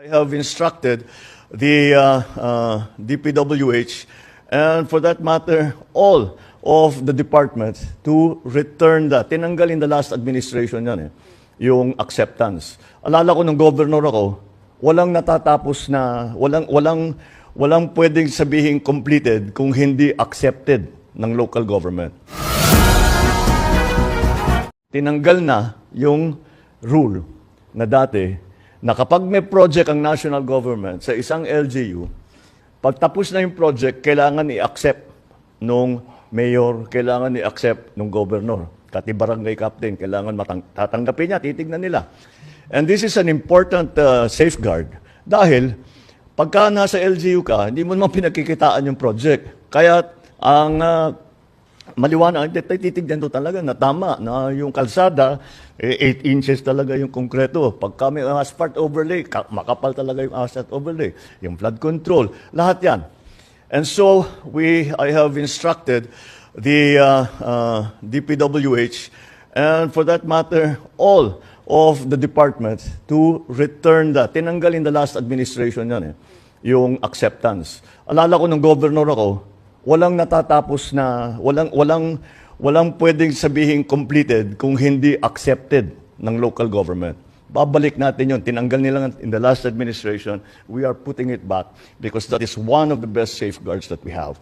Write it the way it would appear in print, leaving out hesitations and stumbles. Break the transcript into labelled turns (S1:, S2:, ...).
S1: I have instructed the DPWH and for that matter, all of the departments to return that. Tinanggal in the last administration yan yung acceptance. Alala ko nung governor ako, walang natatapos na, walang pwedeng sabihin completed kung hindi accepted ng local government. Tinanggal na yung rule na dati na kapag may project ang national government sa isang LGU, pagtapos na yung project, kailangan i-accept nung mayor, kailangan i-accept nung governor. Kati barangay captain, kailangan tatanggapin niya, titignan nila. And this is an important safeguard dahil pagka nasa LGU ka, hindi mo naman pinagkikitaan yung project. Kaya ang maliwanag, titignan to talaga na tama, na yung kalsada, 8 inches talaga yung konkreto. Pagka may asphalt overlay, makapal talaga yung asphalt overlay. Yung flood control, lahat yan. And so, I have instructed the DPWH, and for that matter, all of the departments to return that. Tinanggal in the last administration yan yung acceptance. Alala ko nung governor ako, walang natatapos na, walang pwedeng sabihin completed kung hindi accepted ng local government. Babalik natin yun. Tinanggal nila in the last administration. We are putting it back because that is one of the best safeguards that we have.